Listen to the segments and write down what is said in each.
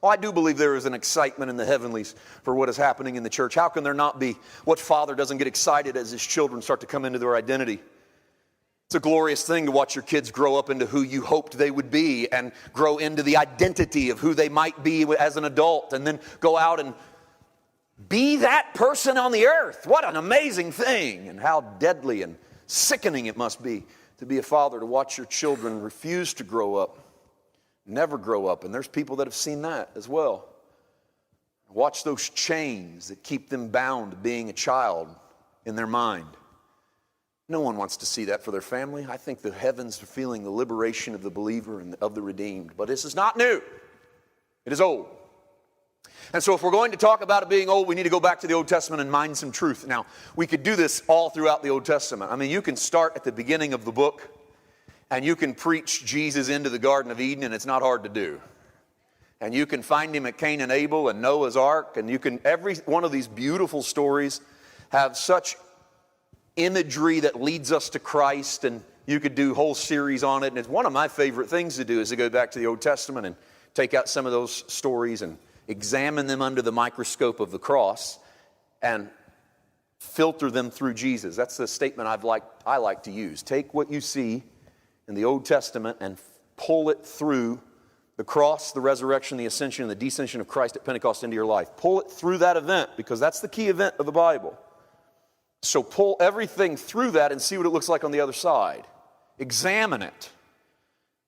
Oh, I do believe there is an excitement in the heavenlies for what is happening in the church. How can there not be? What father doesn't get excited as his children start to come into their identity? It's a glorious thing to watch your kids grow up into who you hoped they would be and grow into the identity of who they might be as an adult and then go out and be that person on the earth. What an amazing thing, and how deadly and sickening it must be to be a father, to watch your children refuse to grow up, never grow up. And there's people that have seen that as well. Watch those chains that keep them bound to being a child in their mind. No one wants to see that for their family. I think the heavens are feeling the liberation of the believer and of the redeemed. But this is not new. It is old. And so if we're going to talk about it being old, we need to go back to the Old Testament and mine some truth. Now, we could do this all throughout the Old Testament. I mean, you can start at the beginning of the book, and you can preach Jesus into the Garden of Eden, and it's not hard to do. And you can find him at Cain and Abel and Noah's Ark, and you can, every one of these beautiful stories have such imagery that leads us to Christ, and you could do a whole series on it. And it's one of my favorite things to do is to go back to the Old Testament and take out some of those stories and examine them under the microscope of the cross and filter them through Jesus. That's the statement I like to use. Take what you see in the Old Testament and pull it through the cross, the resurrection, the ascension, and the descension of Christ at Pentecost into your life. Pull it through that event, because that's the key event of the Bible. So pull everything through that and see what it looks like on the other side. Examine it.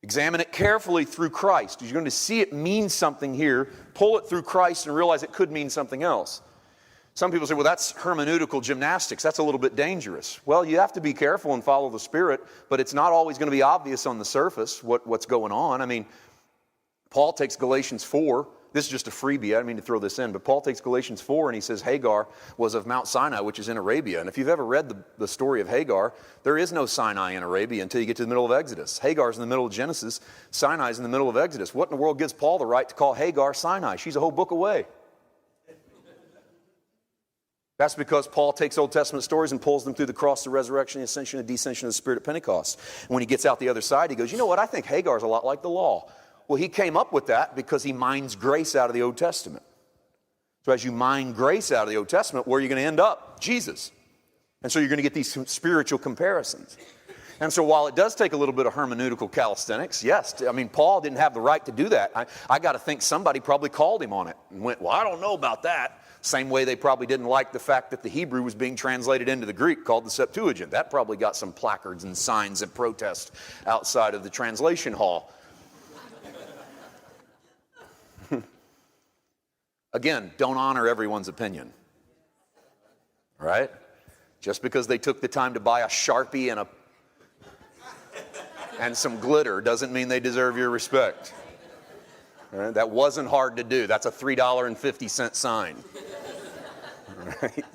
Examine it carefully through Christ. You're going to see it mean something here. Pull it through Christ and realize it could mean something else. Some people say, well, that's hermeneutical gymnastics. That's a little bit dangerous. Well, you have to be careful and follow the Spirit, but it's not always going to be obvious on the surface what's going on. I mean, Paul takes Galatians 4. This is just a freebie. I didn't mean to throw this in, but Paul takes Galatians 4 and he says Hagar was of Mount Sinai, which is in Arabia. And if you've ever read the story of Hagar, there is no Sinai in Arabia until you get to the middle of Exodus. Hagar's in the middle of Genesis. Sinai's in the middle of Exodus. What in the world gives Paul the right to call Hagar Sinai? She's a whole book away. That's because Paul takes Old Testament stories and pulls them through the cross, the resurrection, the ascension, the descension of the Spirit at Pentecost. And when he gets out the other side, he goes, you know what? I think Hagar's a lot like the law. Well, he came up with that because he mines grace out of the Old Testament. So as you mine grace out of the Old Testament, where are you going to end up? Jesus. And so you're going to get these spiritual comparisons. And so while it does take a little bit of hermeneutical calisthenics, yes, I mean, Paul didn't have the right to do that. I got to think somebody probably called him on it and went, well, I don't know about that. Same way they probably didn't like the fact that the Hebrew was being translated into the Greek, called the Septuagint. That probably got some placards and signs of protest outside of the translation hall. Again, don't honor everyone's opinion. Right? Just because they took the time to buy a Sharpie and some glitter doesn't mean they deserve your respect. Right? That wasn't hard to do. That's a $3.50 sign. Right?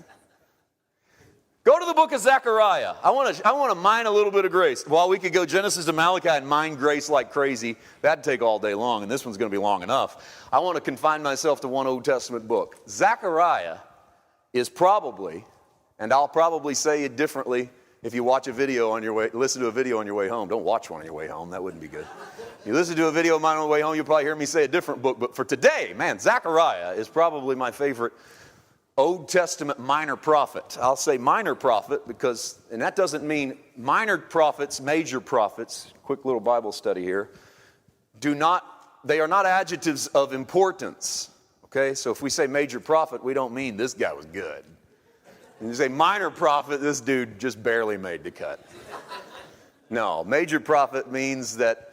Go to the book of Zechariah. I want to mine a little bit of grace. While we could go Genesis to Malachi and mine grace like crazy, that'd take all day long, and this one's going to be long enough. I want to confine myself to one Old Testament book. Zechariah is probably, and I'll probably say it differently if you watch a video on your way, listen to a video on your way home. Don't watch one on your way home. That wouldn't be good. You listen to a video of mine on the way home, you'll probably hear me say a different book. But for today, man, Zechariah is probably my favorite Old Testament minor prophet. I'll say minor prophet because, and that doesn't mean minor prophets, major prophets, quick little Bible study here, they are not adjectives of importance. Okay, so if we say major prophet, we don't mean this guy was good. When you say minor prophet, this dude just barely made the cut. No, major prophet means that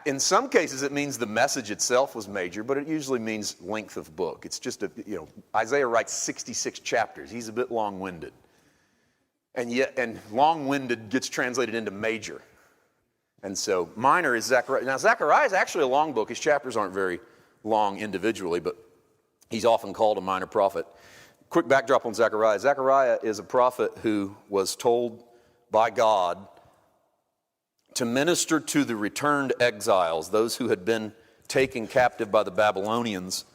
in some cases it means the message itself was major, but it usually means length of book. It's just Isaiah writes 66 chapters. He's a bit long-winded. And long-winded gets translated into major. And so minor is Zechariah. Now Zechariah is actually a long book. His chapters aren't very long individually, but he's often called a minor prophet. Quick backdrop on Zechariah. Zechariah is a prophet who was told by God to minister to the returned exiles, those who had been taken captive by the Babylonians.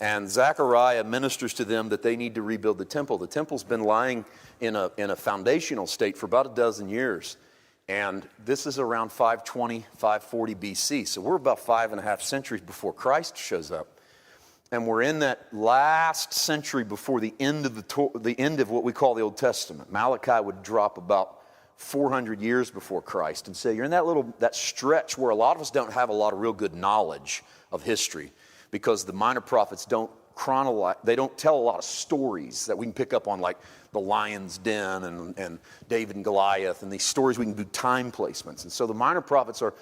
And Zechariah ministers to them that they need to rebuild the temple. The temple's been lying in a foundational state for about a dozen years. And this is around 520, 540 BC. So we're about 5.5 centuries before Christ shows up. And we're in that last century before the end of what we call the Old Testament. Malachi would drop about 400 years before Christ. And so you're in that stretch where a lot of us don't have a lot of real good knowledge of history, because the minor prophets don't tell a lot of stories that we can pick up on, like the lion's den and David and Goliath, and these stories we can do time placements. And so the minor prophets are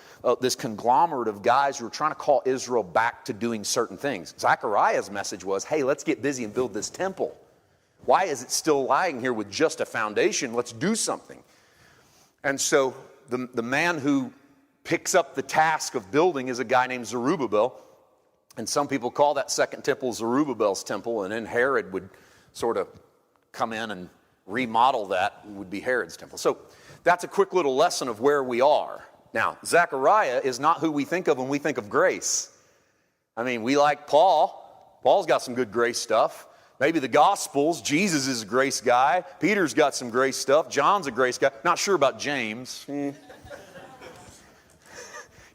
this conglomerate of guys who are trying to call Israel back to doing certain things. Zechariah's message was, hey, let's get busy and build this temple. Why is it still lying here with just a foundation? Let's do something. And so the man who picks up the task of building is a guy named Zerubbabel. And some people call that second temple Zerubbabel's temple, and then Herod would sort of come in and remodel that. It would be Herod's temple. So that's a quick little lesson of where we are. Now, Zechariah is not who we think of when we think of grace. I mean, we like Paul. Paul's got some good grace stuff. Maybe the Gospels, Jesus is a grace guy. Peter's got some grace stuff. John's a grace guy. Not sure about James.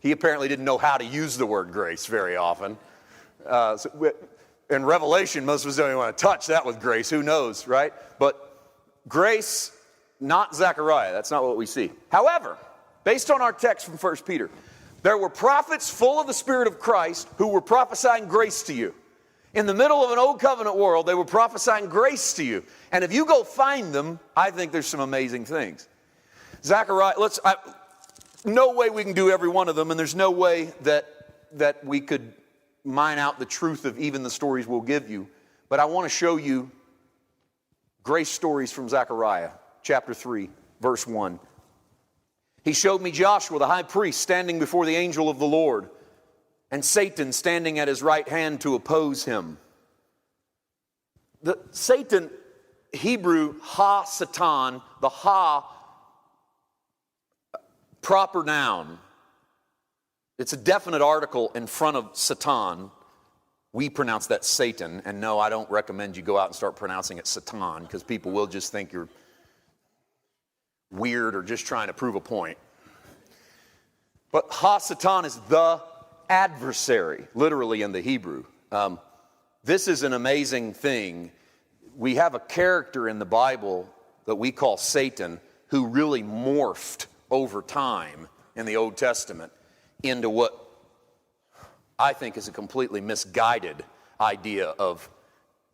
He apparently didn't know how to use the word grace very often. In Revelation, most of us don't even want to touch that with grace. Who knows, right? But grace, not Zechariah. That's not what we see. However, based on our text from 1 Peter, there were prophets full of the Spirit of Christ who were prophesying grace to you. In the middle of an old covenant world, they were prophesying grace to you. And if you go find them, I think there's some amazing things. Zechariah, no way we can do every one of them, and there's no way that we could mine out the truth of even the stories we'll give you. But I want to show you grace stories from Zechariah, chapter 3, verse 1. He showed me Joshua, the high priest, standing before the angel of the Lord, and Satan standing at his right hand to oppose him. Satan, Hebrew, ha-satan, the ha, proper noun. It's a definite article in front of Satan. We pronounce that Satan, and no, I don't recommend you go out and start pronouncing it Satan, because people will just think you're weird or just trying to prove a point. But ha-satan is the adversary, literally in the Hebrew. This is an amazing thing. We have a character in the Bible that we call Satan, who really morphed over time in the Old Testament into what I think is a completely misguided idea of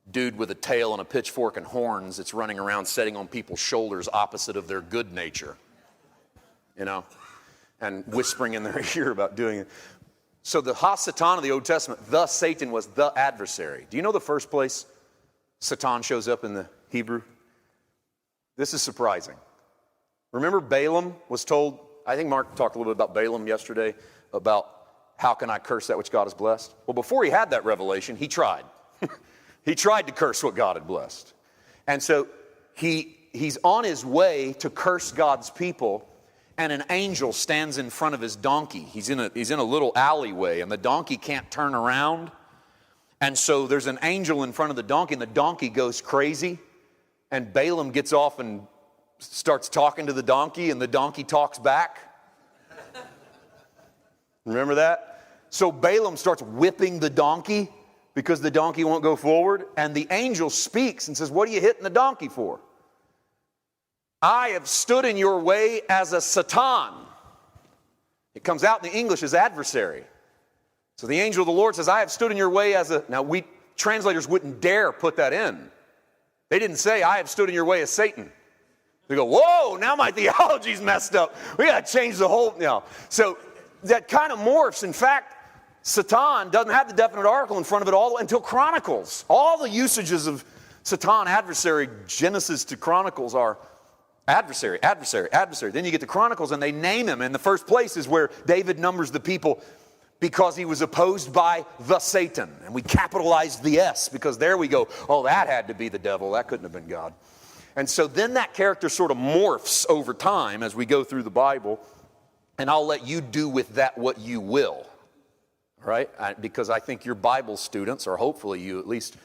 dude with a tail and a pitchfork and horns that's running around sitting on people's shoulders opposite of their good nature, and whispering in their ear about doing it. So the ha-satan of the Old Testament, the Satan, was the adversary. Do you know the first place Satan shows up in the Hebrew? This is surprising. Remember Balaam was told, I think Mark talked a little bit about Balaam yesterday, about how can I curse that which God has blessed? Well, before he had that revelation, he tried. He tried to curse what God had blessed. And so he's on his way to curse God's people, and an angel stands in front of his donkey. He's in a little alleyway, and the donkey can't turn around. And so there's an angel in front of the donkey, and the donkey goes crazy. And Balaam gets off and starts talking to the donkey, and the donkey talks back. Remember that? So Balaam starts whipping the donkey because the donkey won't go forward. And the angel speaks and says, what are you hitting the donkey for? I have stood in your way as a Satan. It comes out in the English as adversary. So the angel of the Lord says, I have stood in your way as a... Now, we translators wouldn't dare put that in. They didn't say, I have stood in your way as Satan. They go, whoa, now my theology's messed up. We got to change the whole... So that kind of morphs. In fact, Satan doesn't have the definite article in front of it all until Chronicles. All the usages of Satan, adversary, Genesis to Chronicles are adversary, adversary, adversary. Then you get to Chronicles and they name him. And the first place is where David numbers the people because he was opposed by the Satan. And we capitalized the S because there we go. Oh, that had to be the devil. That couldn't have been God. And so then that character sort of morphs over time as we go through the Bible. And I'll let you do with that what you will. Right? Because I think your Bible students, or hopefully you at least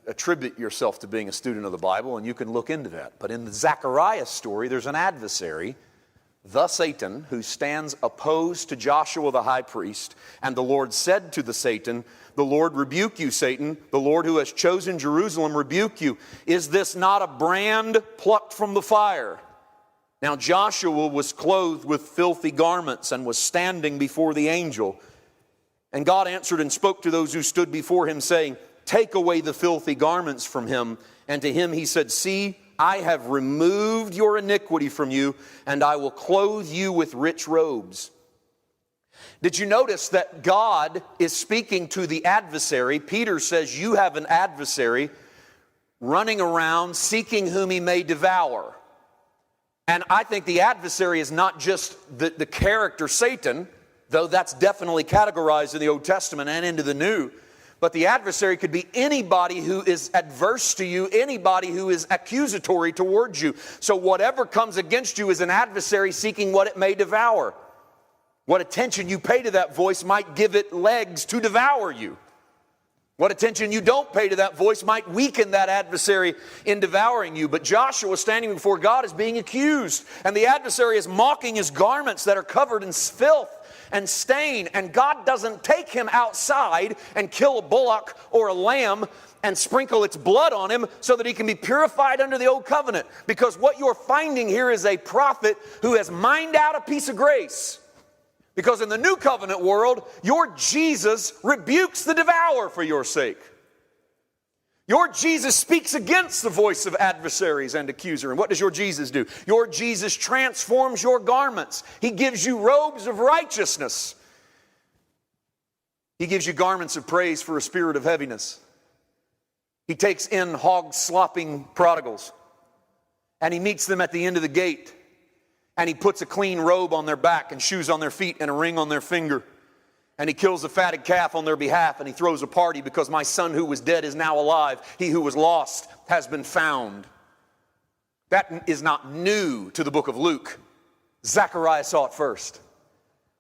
attribute yourself to being a student of the Bible, and you can look into that. But in the Zechariah story, there's an adversary The Satan, who stands opposed to Joshua the high priest, and the Lord said to the Satan, the Lord rebuke you, Satan. The Lord who has chosen Jerusalem rebuke you. Is this not a brand plucked from the fire? Now Joshua was clothed with filthy garments and was standing before the angel. And God answered and spoke to those who stood before him, saying, take away the filthy garments from him. And to him he said, see, I have removed your iniquity from you, and I will clothe you with rich robes. Did you notice that God is speaking to the adversary? Peter says, you have an adversary running around seeking whom he may devour. And I think the adversary is not just the character Satan, though that's definitely categorized in the Old Testament and into the New. But the adversary could be anybody who is adverse to you, anybody who is accusatory towards you. So whatever comes against you is an adversary seeking what it may devour. What attention you pay to that voice might give it legs to devour you. What attention you don't pay to that voice might weaken that adversary in devouring you. But Joshua, standing before God, is being accused. And the adversary is mocking his garments that are covered in filth and stain. And God doesn't take him outside and kill a bullock or a lamb and sprinkle its blood on him so that he can be purified under the old covenant. Because what you're finding here is a prophet who has mined out a piece of grace. Because in the new covenant world, your Jesus rebukes the devourer for your sake. Your Jesus speaks against the voice of adversaries and accuser. And what does your Jesus do? Your Jesus transforms your garments. He gives you robes of righteousness. He gives you garments of praise for a spirit of heaviness. He takes in hog-slopping prodigals, and he meets them at the end of the gate. And he puts a clean robe on their back and shoes on their feet and a ring on their finger. And he kills a fatted calf on their behalf, and he throws a party because my son who was dead is now alive. He who was lost has been found. That is not new to the book of Luke. Zechariah saw it first.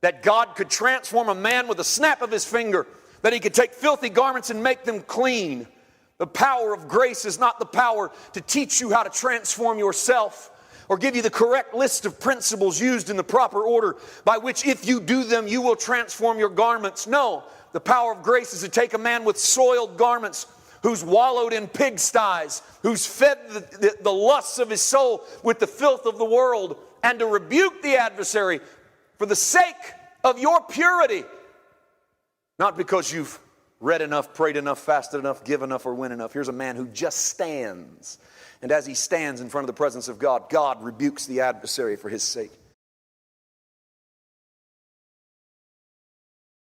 That God could transform a man with a snap of his finger. That he could take filthy garments and make them clean. The power of grace is not the power to teach you how to transform yourself, or give you the correct list of principles used in the proper order by which if you do them, you will transform your garments. No, the power of grace is to take a man with soiled garments who's wallowed in pigsties, who's fed the lusts of his soul with the filth of the world, and to rebuke the adversary for the sake of your purity. Not because you've read enough, prayed enough, fasted enough, given enough, or win enough. Here's a man who just stands. And as he stands in front of the presence of God, God rebukes the adversary for his sake.